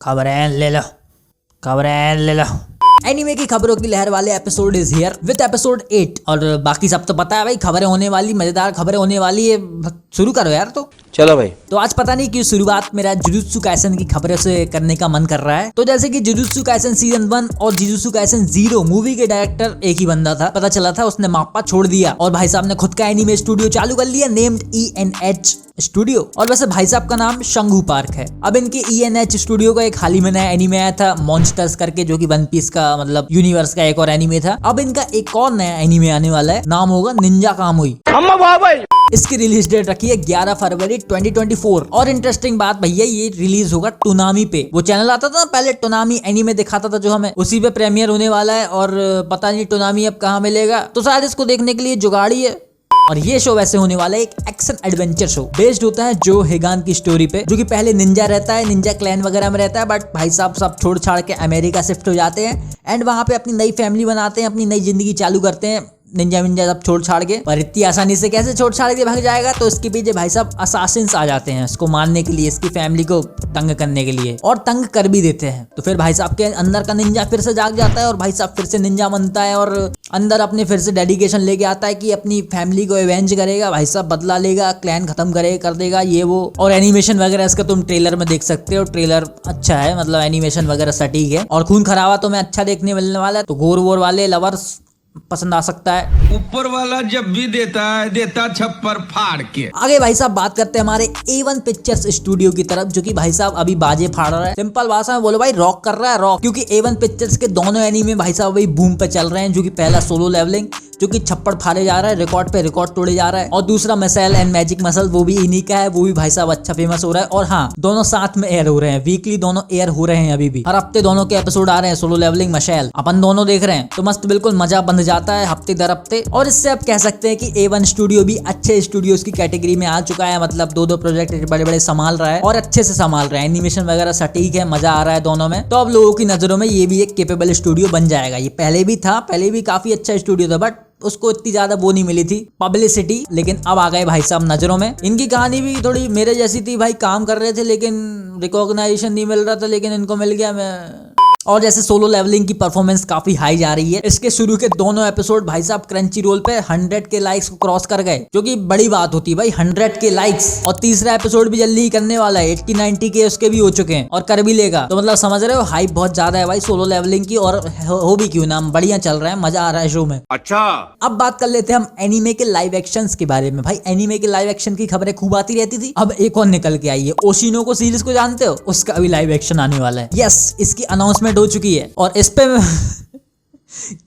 खबरें ले लो, खबरें ले लो। एनीमे की खबरों की लहर वाले episode is here with episode 8। और बाकी सब तो पता है भाई, खबरें होने वाली, मजेदार खबरें होने वाली है। शुरू करो यार। चलो भाई। तो आज पता नहीं क्यों शुरुआत मेरा जुजुत्सु काइसन की खबरों से करने का मन कर रहा है। तो जैसे कि जुजुत्सु काइसन सीजन 1 और जुजुत्सु काइसन 0 मूवी के डायरेक्टर एक ही बंदा था, पता चला था उसने माप्पा छोड़ दिया और भाई साहब ने खुद का एनीमे स्टूडियो चालू कर लिया, नेम्ड ENH स्टूडियो। और वैसे भाई साहब का नाम शंगू पार्क है। अब इनके ENH स्टूडियो का एक हाल ही में नया एनीमे आया था मॉन्स्टर्स करके, जो कि वन पीस का मतलब यूनिवर्स का एक और एनीमे था। अब इनका एक और नया एनीमे आने वाला है, नाम होगा निंजा कामुई। इसकी रिलीज डेट रखी है 11 फरवरी 2024। और इंटरेस्टिंग बात भैया, ये रिलीज होगा टोनामी पे। वो चैनल आता था ना पहले, टोनामी एनीमे दिखाता था जो हमें, उसी पे प्रीमियर होने वाला है। और पता नहीं टोनामी अब कहाँ मिलेगा, तो शायद इसको देखने के लिए जुगाड़ी है। और ये शो वैसे होने वाला है एक एक्शन एडवेंचर शो, बेस्ड होता है जो हिगान की स्टोरी पे, जो कि पहले निंजा रहता है, निंजा क्लैन वगैरह में रहता है, बट भाई साहब सब छोड़ छाड़ के अमेरिका शिफ्ट हो जाते हैं एंड वहां पे अपनी नई फैमिली बनाते हैं, अपनी नई जिंदगी चालू करते हैं। निंजा विंजा सब छोड़ छाड़ के, पर इतनी आसानी से कैसे छोड़ छाड़ के भाग जाएगा, तो इसके पीछे भाई साहब असासिन्स आ जाते हैं इसको मारने के लिए, इसकी फैमिली को तंग करने के लिए, और तंग कर भी देते हैं। तो फिर भाई साहब के अंदर का निंजा फिर से जाग जाता है और भाई साहब फिर से निंजा बनता है और अंदर अपने फिर से डेडिकेशन लेके आता है कि अपनी फैमिली को एवेंज करेगा, भाई साहब बदला लेगा, क्लैन खत्म कर देगा ये वो। और एनिमेशन वगैरह इसका तुम ट्रेलर में देख सकते हो, ट्रेलर अच्छा है, मतलब एनिमेशन वगैरह सटीक है और खून खराबा तो मैं अच्छा देखने मिलने वाला है। तो गोर वोर वाले लवर्स पसंद आ सकता है। ऊपर वाला जब भी देता छप्पर फाड़ के। आगे भाई साहब बात करते हैं हमारे A1 पिक्चर्स स्टूडियो की तरफ, जो कि भाई साहब अभी बाजे फाड़ रहा है। सिंपल भाषा में बोलो भाई, रॉक कर रहा है रॉक। क्योंकि A1 पिक्चर्स के दोनों एनीमे भाई साहब वही बूम पे चल रहे हैं, जो कि पहला सोलो लेवलिंग, जो कि छप्पड़ फाड़े जा रहा है, रिकॉर्ड पे रिकॉर्ड तोड़े जा रहा है, और दूसरा मिसाइल एंड मैजिक मसल, वो भी इन्हीं का है, वो भी भाई साहब अच्छा फेमस हो रहा है। और हाँ, दोनों साथ में एयर हो रहे हैं, वीकली दोनों एयर हो रहे हैं, अभी भी हर हफ्ते दोनों के एपिसोड आ रहे हैं। सोलो लेवलिंग मिसाइल अपन दोनों देख रहे हैं, तो मस्त बिल्कुल मजा बंध जाता है हफ्ते दर हफ्ते। और इससे आप कह सकते हैं कि A1 स्टूडियो भी अच्छे स्टूडियोज की कैटेगरी में आ चुका है, मतलब दो प्रोजेक्ट बड़े बड़े संभाल रहा है और अच्छे से संभाल रहा है, एनिमेशन वगैरह सटीक है, मजा आ रहा है दोनों में। तो अब लोगों की नजरों में ये भी एक केपेबल स्टूडियो बन जाएगा। ये पहले भी था, पहले भी काफी अच्छा स्टूडियो था, बट उसको इतनी ज्यादा वो नहीं मिली थी पब्लिसिटी, लेकिन अब आ गए भाई साहब नजरों में। इनकी कहानी भी थोड़ी मेरे जैसी थी भाई, काम कर रहे थे लेकिन रिकॉग्नाइजेशन नहीं मिल रहा था, लेकिन इनको मिल गया। मैं और जैसे सोलो लेवलिंग की परफॉर्मेंस काफी हाई जा रही है। इसके शुरू के दोनों एपिसोड भाई साहब क्रंची रोल पे 100 के लाइक्स को क्रॉस कर गए, जो कि बड़ी बात होती है भाई, 100 के लाइक्स। और तीसरा एपिसोड भी जल्दी ही करने वाला है, 80-90 के उसके भी हो चुके हैं और कर भी लेगा। तो मतलब समझ रहे हो, हाइप बहुत ज्यादा है भाई सोलो लेवलिंग की, और हो भी क्यों ना, बढ़िया चल रहा है, मजा आ रहा है शो में। अच्छा, अब बात कर लेते हैं हम एनीमे के लाइव एक्शंस के बारे में। भाई एनीमे के लाइव एक्शन की खबरें खूब आती रहती थी, अब एक और निकल के आई है। ओशिनोको सीरीज को जानते हो, उसका भी लाइव एक्शन आने वाला है। यस, इसकी अनाउंसमेंट हो चुकी है और इस पे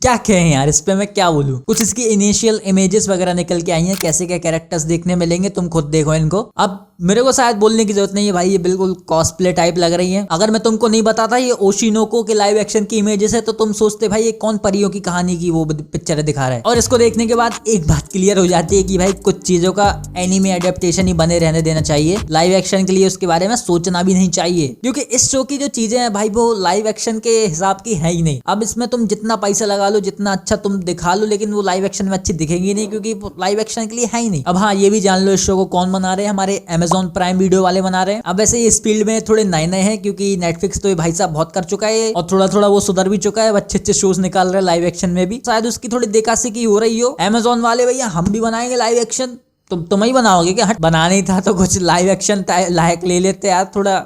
क्या कहें यार, इस पे मैं क्या बोलूं। कुछ इसकी इनिशियल इमेजेस वगैरह निकल के आई हैं, कैसे क्या कैरेक्टर्स देखने मिलेंगे, तुम खुद देखो इनको। अब मेरे को शायद बोलने की जरूरत नहीं है भाई, ये बिल्कुल कॉस्प्ले टाइप लग रही है। अगर मैं तुमको नहीं बताता ये ओशिनोको के लाइव एक्शन की इमेजेस है, तो तुम सोचते भाई ये कौन परियों की कहानी की वो पिक्चर दिखा रहा है। और इसको देखने के बाद एक बात क्लियर हो जाती है कि भाई कुछ चीजों का एनीमे एडेप्टेशन ही बने रहने देना चाहिए, लाइव एक्शन के लिए उसके बारे में सोचना भी नहीं चाहिए। क्योंकि इस शो की जो चीजें हैं भाई, वो लाइव एक्शन के हिसाब की है ही नहीं। अब इसमें तुम जितना पैसा लगा लो, जितना अच्छा तुम दिखा लो, लेकिन वो लाइव एक्शन में अच्छी दिखेंगी नहीं, क्योंकि लाइव एक्शन के लिए है ही नहीं। अब हाँ, ये भी जान लो इस शो को कौन बना रहे हैं, हमारे Amazon प्राइम वीडियो वाले बना रहे हैं। अब वैसे इस फील्ड में थोड़े नए नए हैं, क्योंकि नेटफ्लिक्स तो ये भाई साहब बहुत कर चुका है और थोड़ा थोड़ा वो सुधर भी चुका है, अच्छे अच्छे शोज निकाल रहे हैं लाइव एक्शन में भी। शायद उसकी थोड़ी देखासी की हो रही हो। Amazon वाले भैया हम भी बनाएंगे लाइव एक्शन, तुम ही बनाओगे क्या? हट, बनाना ही था तो कुछ लाइव एक्शन लायक ले लेते यार थोड़ा।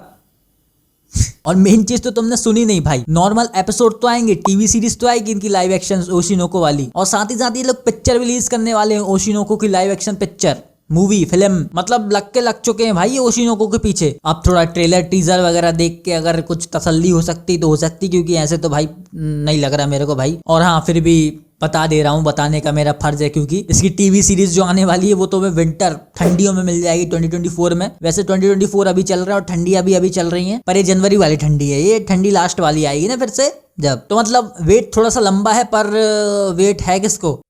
और मेन चीज तो तुमने सुनी नहीं भाई, नॉर्मल एपिसोड तो आएंगे, टीवी सीरीज तो आएगी इनकी लाइव एक्शन ओशिनोको वाली, और साथ ही ये लोग पिक्चर रिलीज करने वाले हैं, ओशिनोको की live action picture, movie, film, मतलब लग चुके हैं भाई ये ओशिनोको के पीछे। अब थोड़ा ट्रेलर टीजर वगैरह देख के अगर कुछ तसल्ली हो सकती तो हो सकती, क्योंकि ऐसे तो भाई नहीं लग रहा मेरे को भाई। और हाँ, फिर भी बता दे रहा हूँ, बताने का मेरा फर्ज है, क्योंकि इसकी टीवी सीरीज जो आने वाली है वो तो विंटर ठंडियों में मिल जाएगी 2024 में। वैसे 2024 अभी चल रहा है और ठंडी अभी चल रही है, पर ये जनवरी वाली ठंडी है, ये ठंडी लास्ट वाली आएगी ना फिर से जब। तो मतलब वेट थोड़ा सा लंबा है, पर वेट है किसको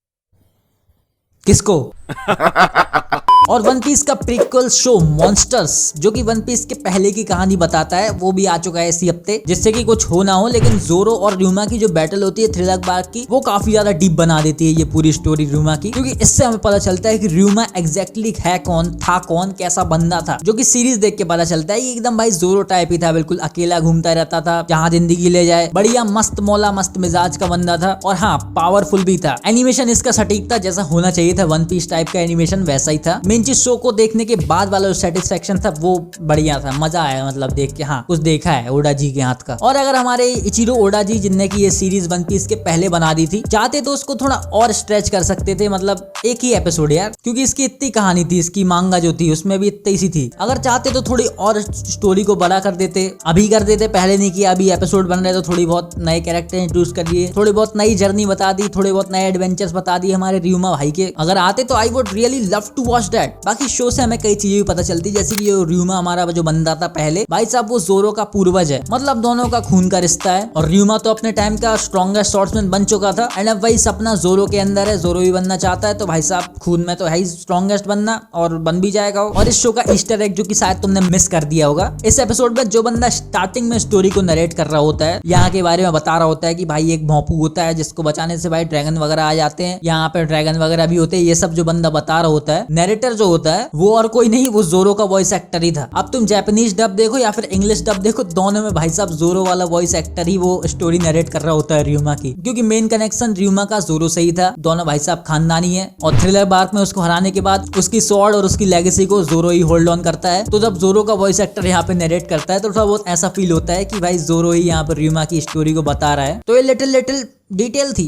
और वन पीस का प्रीक्वल शो मॉन्स्टर्स जो कि वन पीस के पहले की कहानी बताता है वो भी आ चुका है इसी हफ्ते, जिससे कि कुछ हो ना हो लेकिन जोरो और र्यूमा की जो बैटल होती है थ्रिलर बार्क की वो काफी ज्यादा डीप बना देती है ये पूरी स्टोरी र्यूमा की, क्योंकि इससे हमें पता चलता है कि र्यूमा एग्जैक्टली है कौन, था कौन, कैसा बंदा था, जो कि सीरीज देख के पता चलता है कि एकदम भाई जोरो टाइप ही था, बिल्कुल अकेला घूमता रहता था जहाँ जिंदगी ले जाए, बढ़िया मस्त मौला मस्त मिजाज का बंदा था और हाँ पावरफुल भी था। एनिमेशन इसका सटीक था, जैसा होना चाहिए था, वन पीस टाइप का एनिमेशन वैसा ही था। मेन चीज शो को देखने के बाद वाला जो सेटिस्फेक्शन था वो बढ़िया था, मजा आया मतलब देख के, हाँ कुछ देखा है ओडा जी के हाथ का। और अगर हमारे इचिरो ओडा जी जिनने की ये सीरीज वन पीस के पहले बना दी थी चाहते तो उसको थोड़ा और स्ट्रेच कर सकते थे, मतलब एक ही एपिसोड यार, क्योंकि इसकी इतनी कहानी थी, इसकी मांगा जो थी उसमें भी इतनी सी थी। अगर चाहते तो थोड़ी और स्टोरी को बड़ा कर देते, अभी कर देते, पहले नहीं किया, अभी एपिसोड बन रहे तो थोड़ी बहुत नए कैरेक्टर इंट्रोड्यूस कर दिए, थोड़ी बहुत नई जर्नी बता दी, थोड़े बहुत नए एडवेंचर्स बता दिए हमारे र्यूमा भाई के। अगर आते तो I would really love to watch that. बाकी शो से हमें कई चीजें भी पता चलती, जैसे कि र्यूमा हमारा जो बंदा था पहले, भाई साहब वो जोरो का पूर्वज है, मतलब दोनों का खून का रिश्ता है। और र्यूमा तो अपने टाइम का स्ट्रॉन्गेस्ट स्वॉर्ड्समैन बन चुका था एंड अब वही सपना जोरो के अंदर है, जोरो भी बनना चाहता है, तो भाई साहब खून में तो है ही स्ट्रॉन्गेस्ट बनना और बन भी जाएगा। और इस शो का ईस्टर एग जो कि शायद तुमने मिस कर दिया होगा, इस एपिसोड में जो बंदा स्टार्टिंग में स्टोरी को नरेट कर रहा होता है, यहाँ के बारे में बता रहा होता है कि भाई एक भोंपू होता है जिसको बचाने से भाई ड्रैगन वगैरह आ जाते हैं, यहाँ पे ड्रैगन वगैरह भी होते हैं, ये सब जो बंदा बता रहा होता है, नरेटर जो होता है वो और कोई नहीं, वो जोरो का वॉइस एक्टर ही था। अब तुम जापानीज डब देखो या फिर इंग्लिश डब देखो, दोनों में भाई साहब जोरो वाला वॉइस एक्टर ही वो स्टोरी नरेट कर रहा होता है र्यूमा की, क्योंकि मेन कनेक्शन र्यूमा का जोरो से ही था, दोनों भाई साहब खानदानी है। और थ्रिलर बार्क में उसको हराने के बाद उसकी स्वॉर्ड और उसकी लेगेसी को जोरो ही होल्ड ऑन करता है, तो जब जोरो का वॉइस एक्टर यहाँ पे नरेट करता है तो थोड़ा बहुत ऐसा फील होता है कि भाई जोरो ही यहाँ पर र्यूमा की स्टोरी को बता रहा है। तो ये लिटिल डिटेल थी।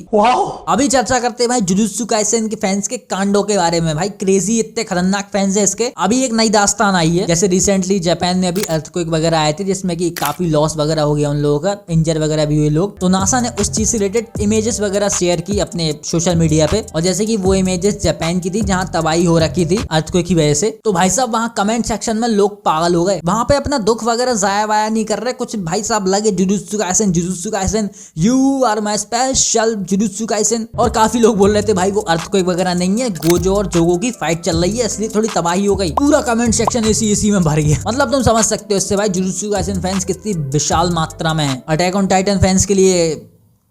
अभी चर्चा करते हैं भाई जुजुत्सु काइसेन के फैंस के कांडों के बारे में। भाई क्रेजी इतने खतरनाक फैंस है इसके। अभी एक नई दास्तान आई है, जैसे रिसेंटली जापान में अभी अर्थक्वेक वगैरह आए थे जिसमें कि काफी लॉस वगैरह हो गया उन लोगों का, इंजर वगैरह भी हुए लोग, तो नासा ने उस चीज से रिलेटेड इमेजेस वगैरह शेयर की अपने सोशल मीडिया पे। और जैसे कि वो इमेजेस जापान की थी जहाँ तबाही हो रखी थी अर्थक्वेक की वजह से, तो भाई साहब वहाँ कमेंट सेक्शन में लोग पागल हो गए, वहां पे अपना दुख वगैरह जाया वाया नहीं कर रहे कुछ, भाई साहब लगे Jujutsu Kaisen you are my special Jujutsu Kaisen. और काफी लोग बोल रहे थे भाई वो अर्थक्वेक वगैरह नहीं है, गोजो और जोगो की फाइट चल रही है इसलिए थोड़ी तबाही हो गई। पूरा कमेंट सेक्शन इसी में भर गया। मतलब तुम समझ सकते हो इससे भाई जुजुत्सु काइसेन फैंस कितनी विशाल मात्रा में है। अटैक ऑन टाइटन फैंस के लिए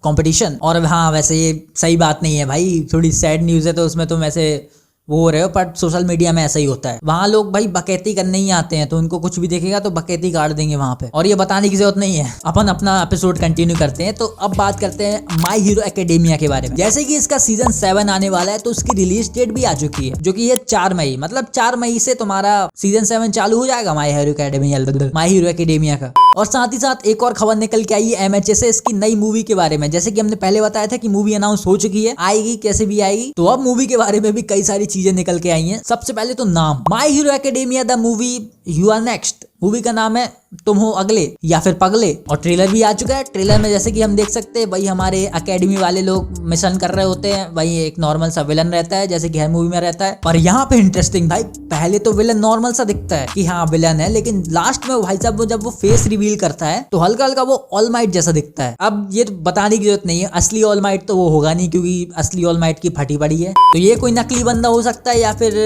कंपटीशन। और हाँ वैसे ये सही बात नहीं है भाई, थोड़ी सैड न्यूज है तो उसमें तुम ऐसे वो हो रहे हो, पर सोशल मीडिया में ऐसा ही होता है। वहां लोग भाई बकैती करने ही आते हैं, तो उनको कुछ भी देखेगा तो बकैती काट देंगे वहां पे, और ये बताने की जरूरत नहीं है। अपन अपना एपिसोड कंटिन्यू करते हैं। तो अब बात करते हैं माय हीरो एकेडेमिया के बारे में। जैसे कि इसका सीजन 7 आने वाला है तो उसकी रिलीज डेट भी आ चुकी है जो कि ये 4 मई, मतलब 4 मई से तुम्हारा सीजन 7 चालू हो जाएगा माय हीरो एकेडेमिया का। और साथ ही साथ एक और खबर निकल के आई है MHA से इसकी नई मूवी के बारे में। जैसे कि हमने पहले बताया था कि मूवी अनाउंस हो चुकी है, आएगी कैसे भी आएगी, तो अब मूवी के बारे में भी कई सारी चीजें निकल के आई हैं। सबसे पहले तो नाम, My Hero Academia the movie you are next. Movie का नाम है तुम हो अगले या फिर पगले। और ट्रेलर भी आ चुका है। ट्रेलर में जैसे कि हम देख सकते हैं वही हमारे एकेडमी वाले लोग मिशन कर रहे होते हैं, वही एक नॉर्मल सा विलन रहता है जैसे कि हर मूवी में रहता है। पर यहाँ पे इंटरेस्टिंग भाई, पहले तो विलन नॉर्मल सा दिखता है कि हाँ विलन है, लेकिन लास्ट में भाई साहब वो जब वो फेस रिवील करता है तो हल्का हल्का वो ऑल माइट जैसा दिखता है। अब ये तो बताने की जरूरत नहीं है, असली ऑल माइट तो वो होगा नहीं क्योंकि असली ऑल माइट की फटी पड़ी है, तो ये कोई नकली बंदा हो सकता है या फिर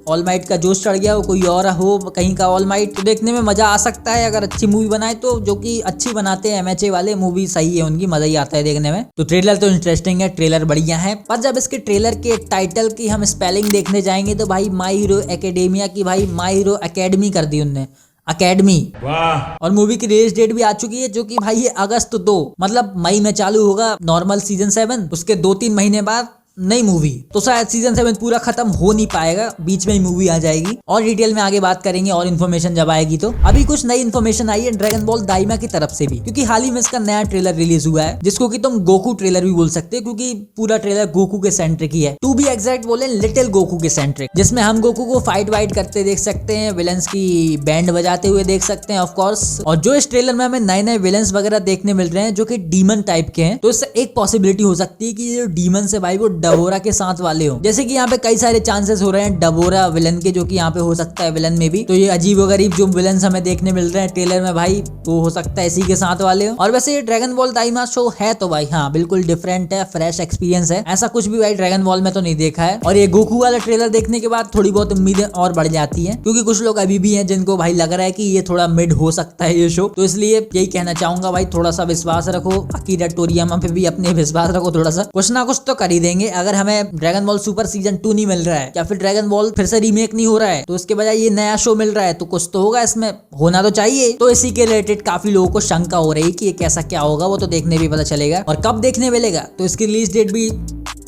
ऑल माइट का जोश चढ़ गया हो, कोई और हो कहीं का ऑल माइट। तो देखने में मजा आ सकता है अगर अच्छी मूवी बनाए तो, जो कि अच्छी बनाते हैं MHA वाले, मूवी सही है उनकी, मजा ही आता है देखने में। तो ट्रेलर तो इंटरेस्टिंग है, ट्रेलर बढ़िया है। पर जब इसके ट्रेलर के टाइटल की हम स्पेलिंग देखने जाएंगे तो भाई माय हीरो एकेडेमिया की भाई माय हीरो एकेडमी कर दी उनने, अकेडमी। और मूवी की रिलीज डेट भी आ चुकी है जो कि भाई ये अगस्त 2, मतलब मई में चालू होगा नॉर्मल सीजन 7, उसके 2-3 महीने बाद नई मूवी। तो शायद सीजन 7 पूरा खत्म हो नहीं पाएगा, बीच में ही मूवी आ जाएगी। और डिटेल में आगे बात करेंगे और इन्फॉर्मेशन जब आएगी। तो अभी कुछ नई इन्फॉर्मेशन आई है ड्रैगन बॉल दाइमा की तरफ से भी, क्योंकि हाल ही में इसका नया ट्रेलर रिलीज हुआ है जिसको कि तुम गोकू ट्रेलर भी बोल सकते हो, क्योंकि पूरा ट्रेलर गोकू के सेंट्रिक ही है। टू बी एग्जैक्ट बोले लिटिल गोकू के सेंट्रिक, जिसमें हम गोकू को फाइट वाइट करते देख सकते हैं, विलन्स की बैंड बजाते हुए देख सकते हैं ऑफ कोर्स। और जो इस ट्रेलर में हमें नए नए विलन्स वगैरह देखने मिल रहे हैं जो कि डीमन टाइप के हैं, तो इससे एक पॉसिबिलिटी हो सकती है कि ये डीमन से भाई वो डबोरा के साथ वाले हो। जैसे कि यहाँ पे कई सारे चांसेस हो रहे हैं डबोरा विलन के, जो कि यहाँ पे हो सकता है विलन में भी। तो ये अजीबोगरीब जो विलन हमें देखने मिल रहे हैं ट्रेलर में भाई, वो हो सकता है इसी के साथ वाले हो। और वैसे ये ड्रैगन बॉल दाइमा शो है तो भाई हाँ बिल्कुल डिफरेंट है, फ्रेश एक्सपीरियंस है। ऐसा कुछ भी भाई ड्रैगन बॉल में तो नहीं देखा है। और ये गोकू वाला ट्रेलर देखने के बाद थोड़ी बहुत उम्मीदें और बढ़ जाती है, क्योंकि कुछ लोग अभी भी हैं जिनको भाई लग रहा है कि ये थोड़ा मिड हो सकता है ये शो। तो इसलिए यही कहना चाहूंगा भाई, थोड़ा सा विश्वास रखो, अकीरा टोरियामा पे भी अपने विश्वास रखो थोड़ा सा, कुछ ना कुछ तो कर ही देंगे। अगर हमें ड्रैगन बॉल सुपर सीजन 2 नहीं मिल रहा है या फिर ड्रैगन बॉल फिर से रीमेक नहीं हो रहा है, तो उसके बजाय ये नया शो मिल रहा है, तो कुछ तो होगा इसमें, होना तो चाहिए। तो इसी के रिलेटेड काफी लोगों को शंका हो रही है कि ये कैसा क्या होगा, वो तो देखने भी पता चलेगा। और कब देखने मिलेगा, तो इसकी रिलीज डेट भी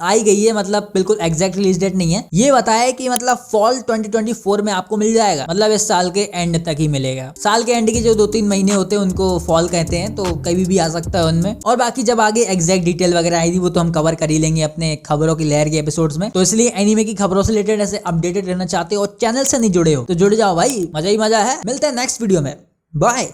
आई गई है, मतलब बिल्कुल एग्जैक्ट रिलीज डेट नहीं है। ये बताया है कि मतलब फॉल 2024 में आपको मिल जाएगा, मतलब इस साल के एंड तक ही मिलेगा। साल के एंड के जो 2-3 महीने होते हैं उनको फॉल कहते हैं, तो कभी भी आ सकता है उनमें। और बाकी जब आगे एग्जैक्ट डिटेल वगैरह आई थी वो तो हम कवर कर ही लेंगे अपने खबरों की लहर के एपिसोड्स में। तो इसलिए एनीमे की खबरों से रिलेटेड ऐसे अपडेटेड रहना चाहते हो और चैनल से नहीं जुड़े हो तो जुड़ जाओ भाई, मजा ही मजा है। मिलते हैं नेक्स्ट वीडियो में, बाय।